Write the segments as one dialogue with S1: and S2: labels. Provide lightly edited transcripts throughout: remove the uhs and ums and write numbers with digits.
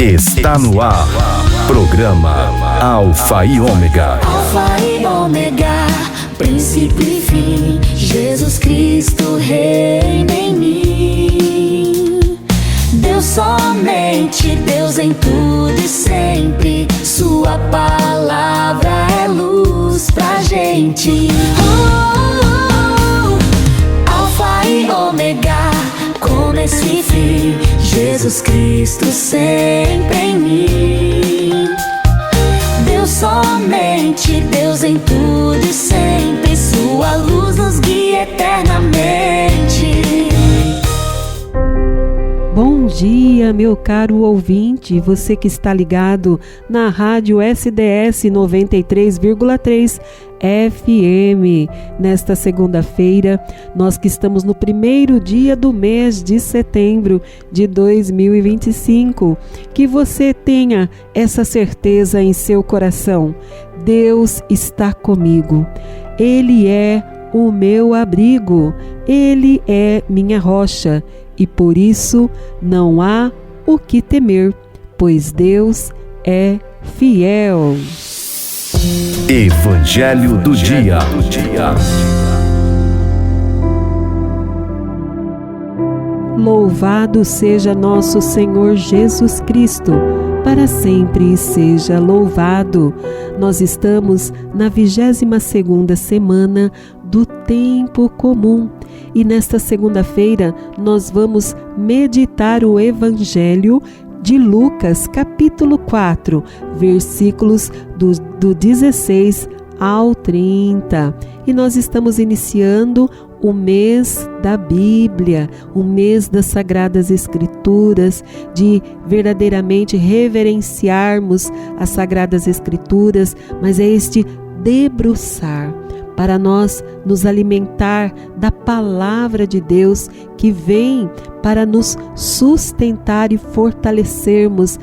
S1: Está no ar. Programa Alfa e Ômega.
S2: Alfa e Ômega, princípio e fim. Jesus Cristo reina em mim. Deus somente, Deus em tudo e sempre. Sua palavra é luz pra gente. Alfa e Ômega, começo e fim. Jesus Cristo sempre em mim. Deus somente, Deus em tudo e sempre. Sua luz nos guia eternamente.
S3: Bom dia, meu caro ouvinte, você que está ligado na rádio SDS 93,3 FM. Nesta segunda-feira, nós que estamos no primeiro dia do mês de setembro de 2025, que você tenha essa certeza em seu coração: Deus está comigo, Ele é o meu abrigo, Ele é minha rocha, e por isso não há o que temer, pois Deus é fiel.
S1: Evangelho do Dia.
S3: Louvado seja nosso Senhor Jesus Cristo, para sempre seja louvado. Nós estamos na 22ª semana do tempo comum e nesta segunda-feira nós vamos meditar o Evangelho de Lucas, capítulo 4, versículos do 16 ao 30. E nós estamos iniciando o mês da Bíblia, o mês das Sagradas Escrituras, de verdadeiramente reverenciarmos as Sagradas Escrituras, mas é este debruçar para nós nos alimentar da palavra de Deus que vem para nos sustentar e fortalecermos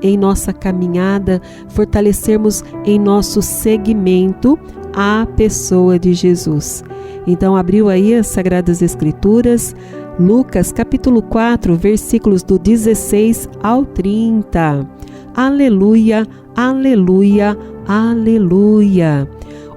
S3: em nossa caminhada, fortalecermos em nosso seguimento à pessoa de Jesus. Então abriu aí as Sagradas Escrituras, Lucas capítulo 4, versículos do 16 ao 30. Aleluia, aleluia, aleluia.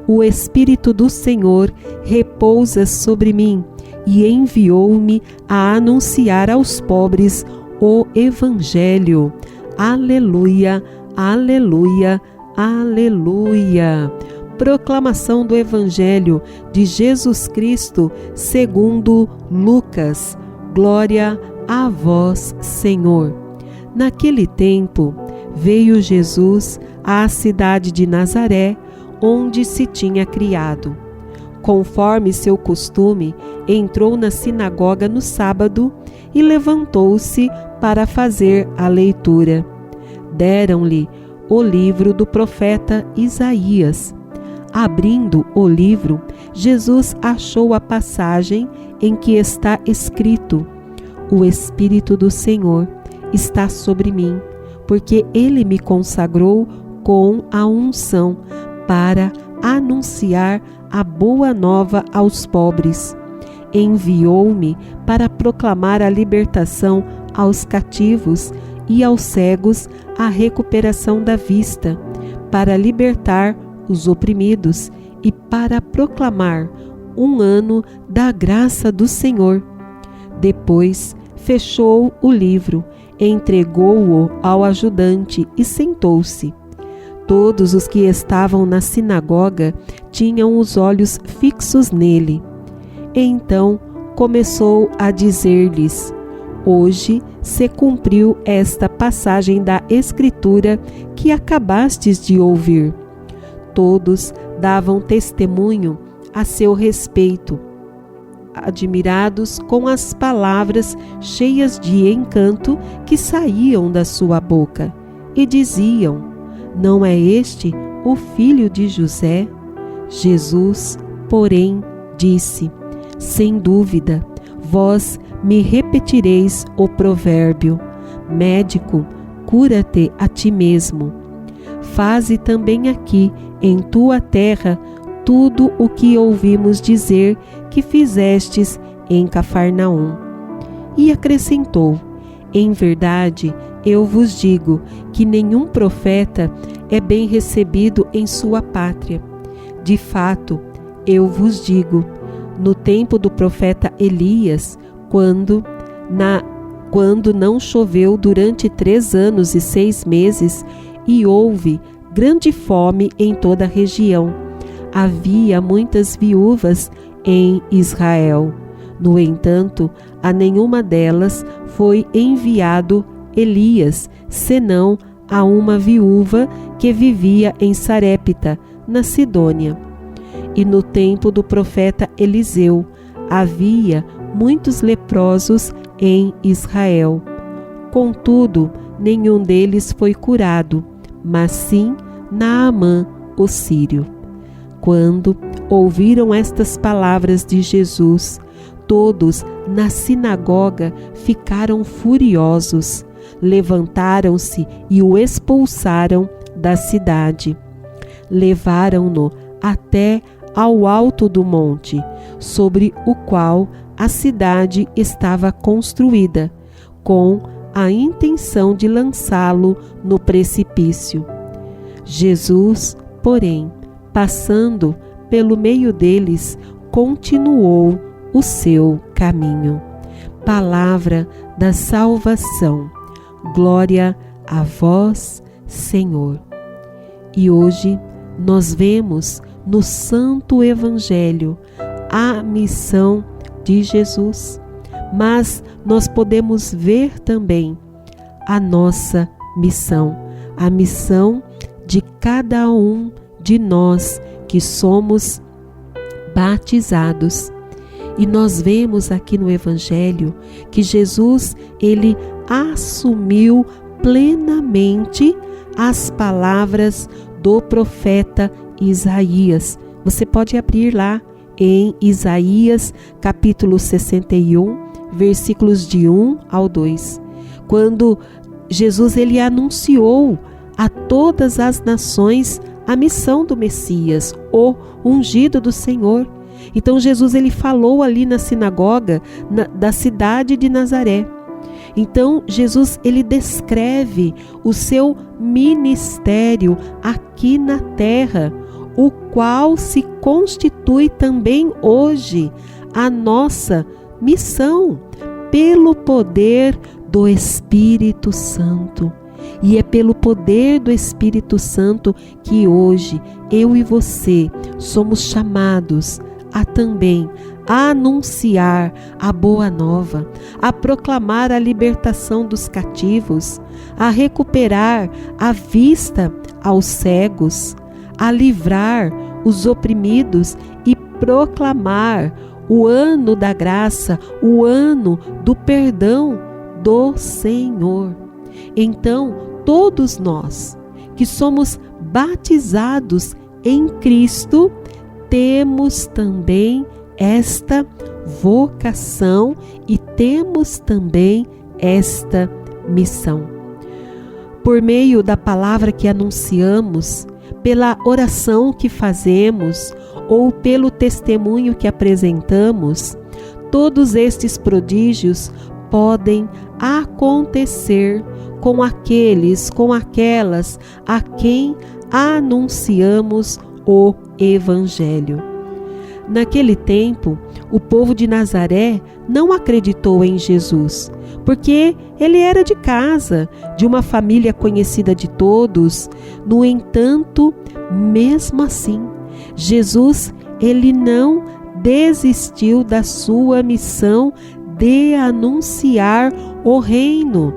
S3: O Espírito do Senhor repousa sobre mim e enviou-me a anunciar aos pobres o Evangelho. Aleluia, aleluia, aleluia. Proclamação do Evangelho de Jesus Cristo segundo Lucas. Glória a vós, Senhor. Naquele tempo, veio Jesus à cidade de Nazaré, onde se tinha criado. Conforme seu costume, entrou na sinagoga no sábado e levantou-se para fazer a leitura. Deram-lhe o livro do profeta Isaías. Abrindo o livro, Jesus achou a passagem em que está escrito: O Espírito do Senhor está sobre mim, porque Ele me consagrou com a unção para anunciar a boa nova aos pobres. Enviou-me para proclamar a libertação aos cativos e aos cegos a recuperação da vista, para libertar os oprimidos e para proclamar um ano da graça do Senhor. Depois fechou o livro, entregou-o ao ajudante e sentou-se. Todos os que estavam na sinagoga tinham os olhos fixos nele. Então começou a dizer-lhes: Hoje se cumpriu esta passagem da Escritura que acabastes de ouvir. Todos davam testemunho a seu respeito, admirados com as palavras cheias de encanto que saíam da sua boca, e diziam: Não é este o filho de José? Jesus, porém, disse: Sem dúvida, vós me repetireis o provérbio: Médico, cura-te a ti mesmo. Faze também aqui, em tua terra, tudo o que ouvimos dizer que fizestes em Cafarnaum. E acrescentou: Em verdade, eu vos digo que nenhum profeta é bem recebido em sua pátria. De fato, eu vos digo, no tempo do profeta Elias, quando não choveu durante 3 anos e 6 meses e houve grande fome em toda a região, havia muitas viúvas em Israel. No entanto, a nenhuma delas foi enviado Elias, senão a uma viúva que vivia em Sarepta, na Sidônia. E no tempo do profeta Eliseu, havia muitos leprosos em Israel. Contudo, nenhum deles foi curado, mas sim Naamã, o sírio. Quando ouviram estas palavras de Jesus, todos na sinagoga ficaram furiosos, levantaram-se e o expulsaram da cidade. Levaram-no até ao alto do monte, sobre o qual a cidade estava construída, com a intenção de lançá-lo no precipício. Jesus, porém, passando pelo meio deles, continuou o seu caminho. Palavra da salvação. Glória a vós, Senhor. E hoje nós vemos no Santo Evangelho a missão de Jesus, mas nós podemos ver também a nossa missão, a missão de cada um de nós que somos batizados. E nós vemos aqui no Evangelho que Jesus, ele assumiu plenamente as palavras do profeta Isaías. Você pode abrir lá em Isaías, capítulo 61, versículos de 1 ao 2. Quando Jesus ele anunciou a todas as nações a missão do Messias, o ungido do Senhor. Então Jesus ele falou ali na sinagoga da cidade de Nazaré. Então Jesus ele descreve o seu ministério aqui na terra, o qual se constitui também hoje a nossa missão pelo poder do Espírito Santo. E é pelo poder do Espírito Santo que hoje eu e você somos chamados a também anunciar a boa nova, a proclamar a libertação dos cativos, a recuperar a vista aos cegos, a livrar os oprimidos e proclamar o ano da graça, o ano do perdão do Senhor. Então, todos nós que somos batizados em Cristo, temos também esta vocação e temos também esta missão. Por meio da palavra que anunciamos, pela oração que fazemos ou pelo testemunho que apresentamos, todos estes prodígios podem acontecer com aqueles, com aquelas a quem anunciamos o Evangelho. Naquele tempo, o povo de Nazaré não acreditou em Jesus, porque ele era de casa, de uma família conhecida de todos. No entanto, mesmo assim, Jesus, ele não desistiu da sua missão de anunciar o reino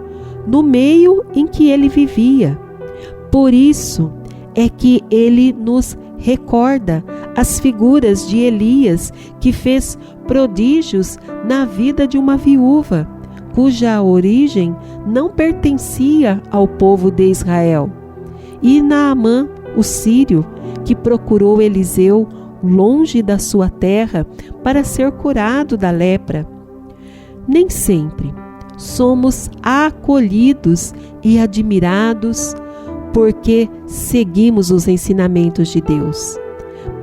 S3: no meio em que ele vivia. Por isso é que ele nos recorda as figuras de Elias, que fez prodígios na vida de uma viúva, cuja origem não pertencia ao povo de Israel, e Naamã, o sírio, que procurou Eliseu longe da sua terra para ser curado da lepra. Nem sempre somos acolhidos e admirados porque seguimos os ensinamentos de Deus.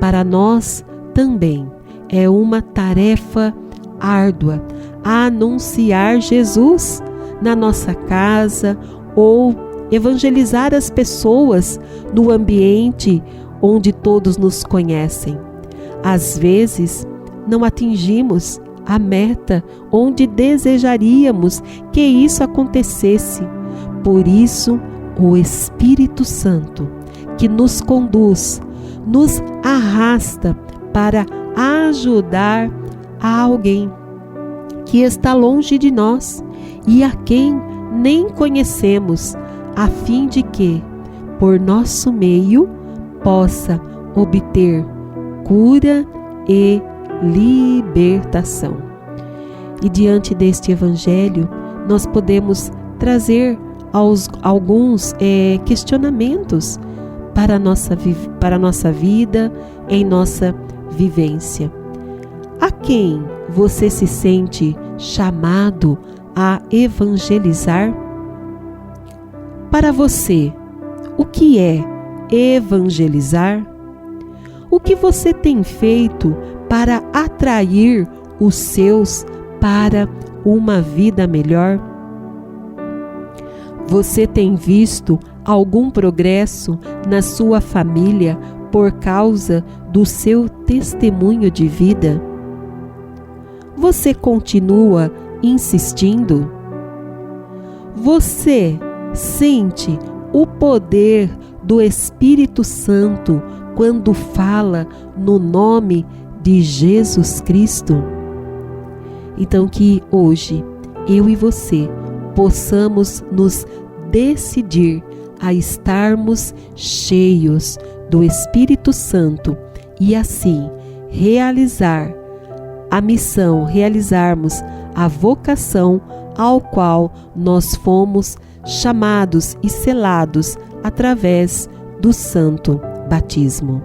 S3: Para nós também é uma tarefa árdua anunciar Jesus na nossa casa ou evangelizar as pessoas no ambiente onde todos nos conhecem. Às vezes, não atingimos a meta onde desejaríamos que isso acontecesse. Por isso, o Espírito Santo, que nos conduz, nos arrasta para ajudar a alguém que está longe de nós e a quem nem conhecemos, a fim de que, por nosso meio, possa obter cura e libertação. E diante deste Evangelho, nós podemos trazer alguns questionamentos para a nossa vida, em nossa vivência. A quem você se sente chamado a evangelizar? Para você, o que é evangelizar? O que você tem feito para atrair os seus para uma vida melhor? Você tem visto algum progresso na sua família por causa do seu testemunho de vida? Você continua insistindo? Você sente o poder do Espírito Santo quando fala no nome de Jesus Cristo? Então que hoje eu e você possamos nos decidir a estarmos cheios do Espírito Santo e assim realizar a missão, realizarmos a vocação ao qual nós fomos chamados e selados através do santo batismo.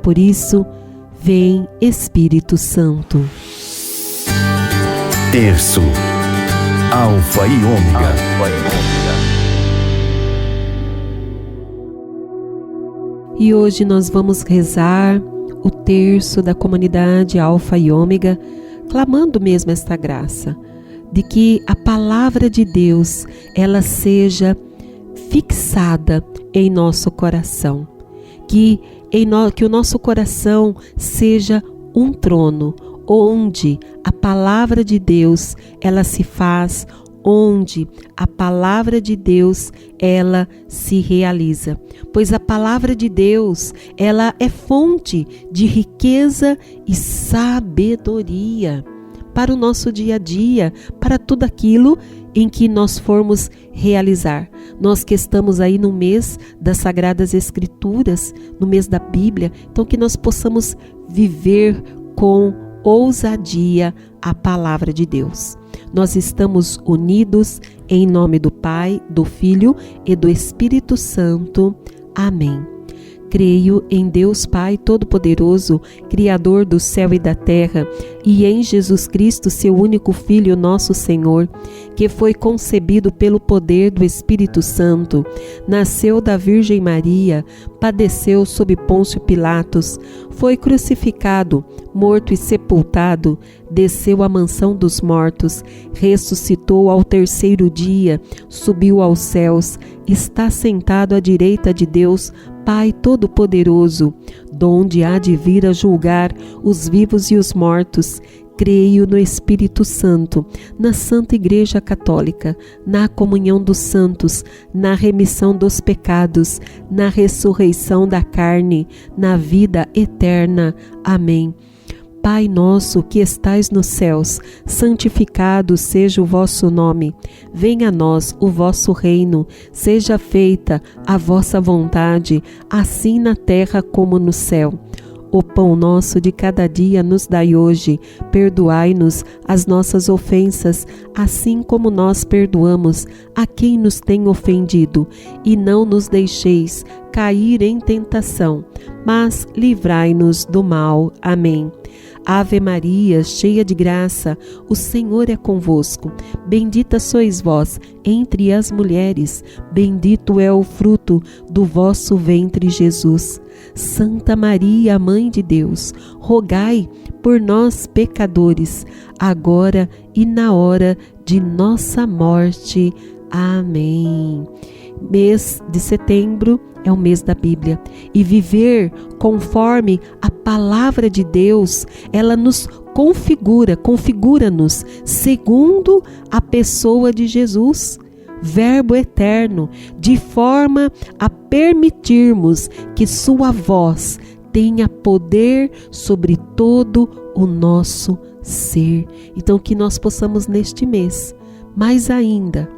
S3: Por isso, vem Espírito Santo.
S1: Terço, Alfa e Ômega.
S3: E hoje nós vamos rezar o terço da comunidade Alfa e Ômega, clamando mesmo esta graça, de que a palavra de Deus, ela seja fixada em nosso coração, que o nosso coração seja um trono, onde a palavra de Deus, ela se faz, onde a palavra de Deus, ela se realiza. Pois a palavra de Deus, ela é fonte de riqueza e sabedoria para o nosso dia a dia, para tudo aquilo em que nós formos realizar. Nós que estamos aí no mês das Sagradas Escrituras, no mês da Bíblia, então que nós possamos viver com ousadia a palavra de Deus. Nós estamos unidos em nome do Pai, do Filho e do Espírito Santo. Amém. Creio em Deus Pai Todo-Poderoso, Criador do céu e da terra, e em Jesus Cristo, seu único Filho, nosso Senhor, que foi concebido pelo poder do Espírito Santo, nasceu da Virgem Maria, padeceu sob Pôncio Pilatos, foi crucificado, morto e sepultado, desceu à mansão dos mortos, ressuscitou ao terceiro dia, subiu aos céus, está sentado à direita de Deus, Pai Todo-Poderoso, donde há de vir a julgar os vivos e os mortos. Creio no Espírito Santo, na Santa Igreja Católica, na comunhão dos santos, na remissão dos pecados, na ressurreição da carne, na vida eterna. Amém. Pai nosso que estais nos céus, santificado seja o vosso nome. Venha a nós o vosso reino, seja feita a vossa vontade, assim na terra como no céu. O pão nosso de cada dia nos dai hoje, perdoai-nos as nossas ofensas, assim como nós perdoamos a quem nos tem ofendido, e não nos deixeis cair em tentação, mas livrai-nos do mal. Amém. Ave Maria, cheia de graça, o Senhor é convosco. Bendita sois vós entre as mulheres, bendito é o fruto do vosso ventre, Jesus. Santa Maria, Mãe de Deus, rogai por nós, pecadores, agora e na hora de nossa morte. Amém. Mês de setembro é o mês da Bíblia, e viver conforme a palavra de Deus, ela nos configura-nos segundo a pessoa de Jesus, Verbo eterno, de forma a permitirmos que sua voz tenha poder sobre todo o nosso ser. Então, que nós possamos neste mês, mais ainda,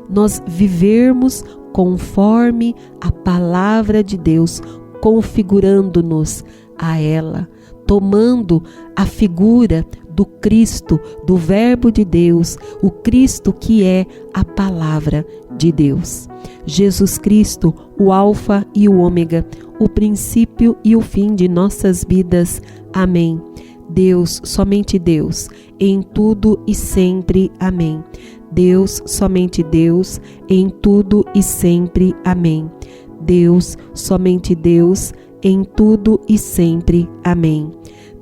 S3: nós vivermos conforme a palavra de Deus, configurando-nos a ela, tomando a figura do Cristo, do Verbo de Deus, o Cristo que é a palavra de Deus. Jesus Cristo, o Alfa e o Ômega, o princípio e o fim de nossas vidas. Amém. Deus, somente Deus, em tudo e sempre. Amém. Deus, somente Deus, em tudo e sempre. Amém. Deus, somente Deus, em tudo e sempre. Amém.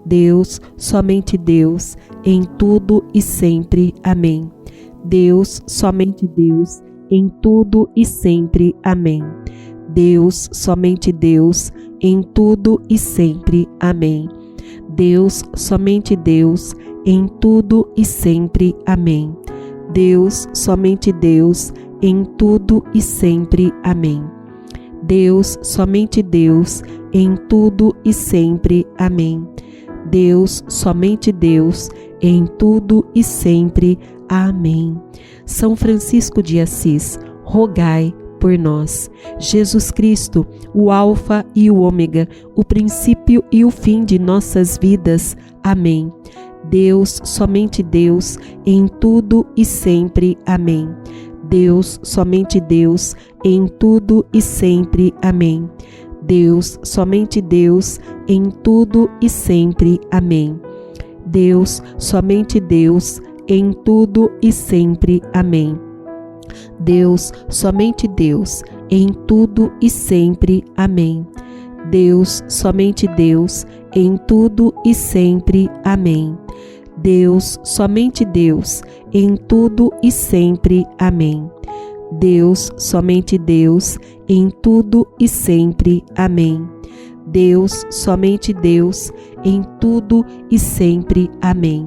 S3: Deus, somente Deus, em tudo e sempre. Amém. Deus, somente Deus, em tudo e sempre. Amém. Deus, somente Deus, em tudo e sempre. Amém. Deus, somente Deus, em tudo e sempre. Amém. Deus, somente Deus, em tudo e sempre. Amém. Deus, somente Deus, em tudo e sempre. Amém. Deus, somente Deus, em tudo e sempre. Amém. São Francisco de Assis, rogai por nós. Jesus Cristo, o Alfa e o Ômega, o princípio e o fim de nossas vidas. Amém. Deus, somente Deus, em tudo e sempre. Amém. Deus, somente Deus, em tudo e sempre. Amém. Deus, somente Deus, em tudo e sempre. Amém. Deus, somente Deus, em tudo e sempre. Amém. Deus, somente Deus, em tudo e sempre. Amém. Deus, somente Deus, em tudo e sempre. Amém. Deus, somente Deus, em tudo e sempre. Amém. Deus, somente Deus, em tudo e sempre. Amém. Deus, somente Deus, em tudo e sempre. Amém.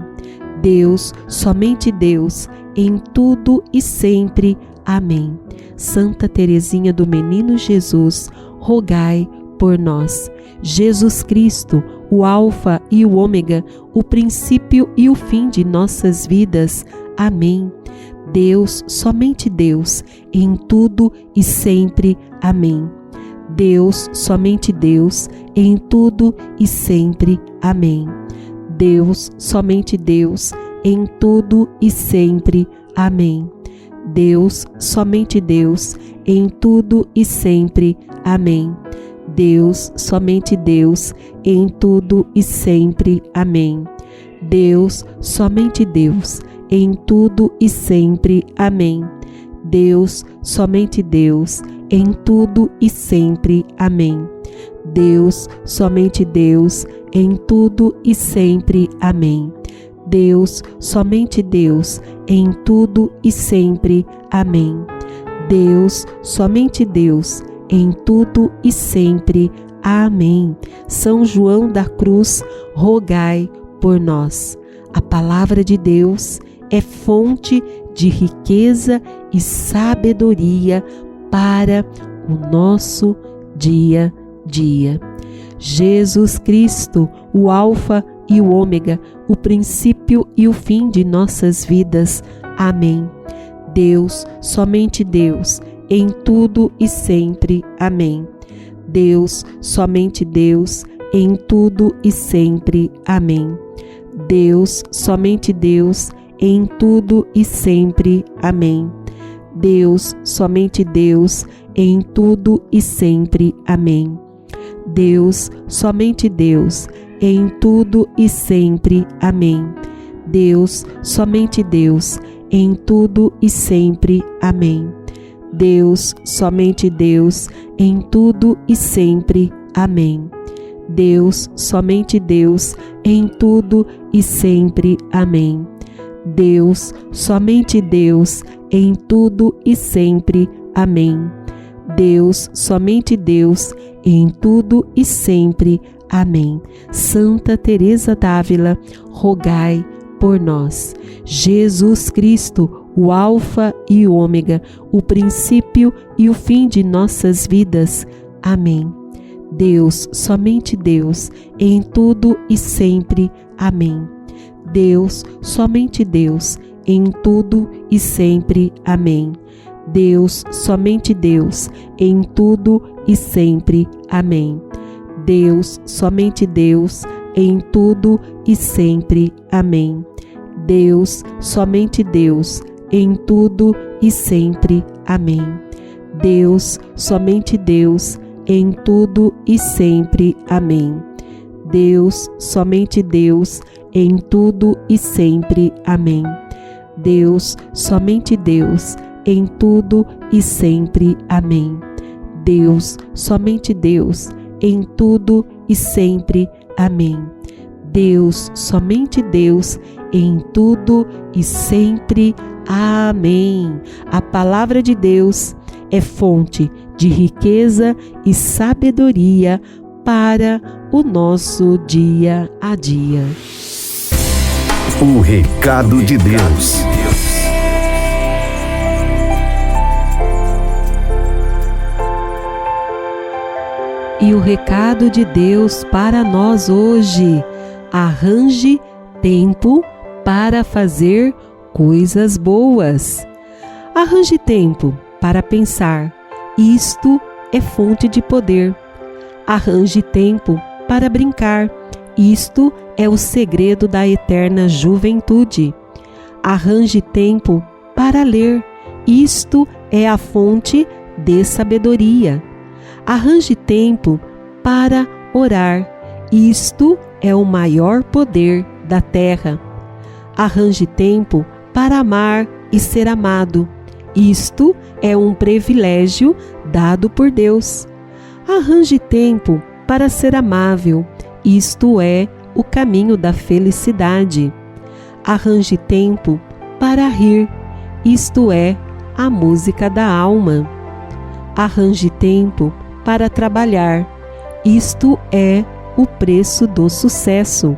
S3: Deus, somente Deus, em tudo e sempre. Amém. Santa Teresinha do Menino Jesus, rogai por nós. Jesus Cristo, o Alfa e o Ômega, o princípio e o fim de nossas vidas. Amém. Deus, somente Deus, em tudo e sempre. Amém. Deus, somente Deus, em tudo e sempre. Amém. Deus, somente Deus, em tudo e sempre. Amém. Deus, somente Deus, em tudo e sempre. Amém. Deus, somente Deus, em tudo e sempre. Amém. Deus, somente Deus, em tudo e sempre. Amém. Deus, somente Deus, em tudo e sempre. Amém. Deus, somente Deus, em tudo e sempre. Amém. Deus, somente Deus, em tudo e sempre. Amém. Deus, somente Deus, em tudo e sempre. Amém. São João da Cruz, rogai por nós. A palavra de Deus é fonte de riqueza e sabedoria para o nosso dia a dia. Jesus Cristo, o Alfa e o Ômega, o princípio e o fim de nossas vidas. Amém. Deus, somente Deus, em tudo e sempre. Amém. Deus, somente Deus, em tudo e sempre. Amém. Deus, somente Deus, em tudo e sempre. Amém. Deus, somente Deus, em tudo e sempre. Amém. Deus, somente Deus, em tudo e sempre. Amém. Deus, somente Deus, em tudo e sempre. Amém. Deus, somente Deus, em tudo e sempre. Amém. Deus, somente Deus, em tudo e sempre. Amém. Deus, somente Deus, em tudo e sempre. Amém. Deus, somente Deus, em tudo e sempre. Amém. Santa Teresa d'Ávila, rogai por nós. Jesus Cristo, o Alfa e o Ômega, o princípio e o fim de nossas vidas. Amém. Deus, somente Deus, em tudo e sempre. Amém. Deus, somente Deus, em tudo e sempre. Amém. Deus, somente Deus, em tudo e sempre. Amém. Deus, somente Deus, em tudo e sempre. Amém. Deus, somente Deus, em tudo e sempre. Amém. Deus, somente Deus, em tudo e sempre. Amém. Deus, somente Deus, em tudo e sempre. Amém. Deus, somente Deus, em tudo e sempre. Amém. Deus, somente Deus, em tudo e sempre. Amém. Deus, somente Deus, em tudo e sempre. Amém. A palavra de Deus é fonte de riqueza e sabedoria para o nosso dia a dia.
S1: O recado de Deus.
S3: E o recado de Deus para nós hoje: arranje tempo para fazer coisas boas. Arranje tempo para pensar. Isto é fonte de poder. Arranje tempo para brincar. Isto é o segredo da eterna juventude. Arranje tempo para ler. Isto é a fonte de sabedoria. Arranje tempo para orar. Isto é o maior poder da terra. Arranje tempo para amar e ser amado. Isto é um privilégio dado por Deus. Arranje tempo para ser amável. Isto é o caminho da felicidade. Arranje tempo para rir. Isto é a música da alma. Arranje tempo para trabalhar. Isto é o preço do sucesso.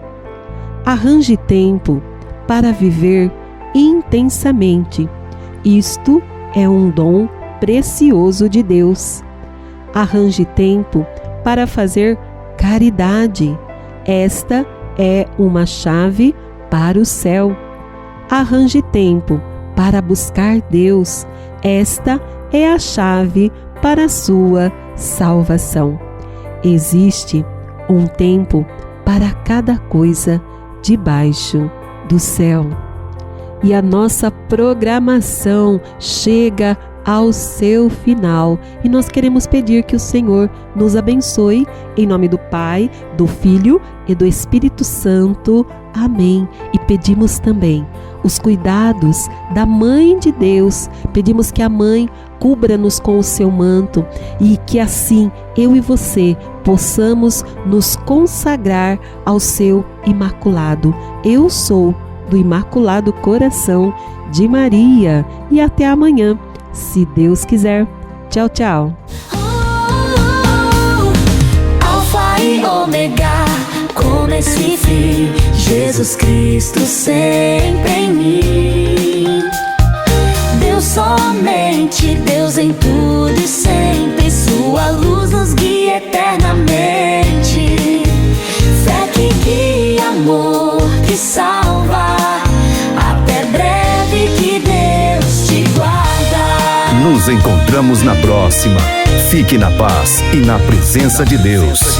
S3: Arranje tempo para viver intensamente. Isto é um dom precioso de Deus. Arranje tempo para fazer caridade. Esta é uma chave para o céu. Arranje tempo para buscar Deus. Esta é a chave para a sua salvação. Existe um tempo para cada coisa debaixo do céu. E a nossa programação chega ao seu final e nós queremos pedir que o Senhor nos abençoe em nome do Pai, do Filho e do Espírito Santo. Amém. E pedimos também os cuidados da Mãe de Deus. Pedimos que a Mãe cubra-nos com o seu manto e que assim eu e você possamos nos consagrar ao seu imaculado. Eu sou do Imaculado Coração de Maria. E até amanhã, se Deus quiser. Tchau, tchau.
S2: Alfa e Ômega, começo e fim, Jesus Cristo sempre em mim. Deus, somente Deus, em tudo e sempre, sua luz nos guia eternamente. Fé que guia, amor que salva, até breve, que Deus te guarda.
S1: Nos encontramos na próxima. Fique na paz e na presença de Deus.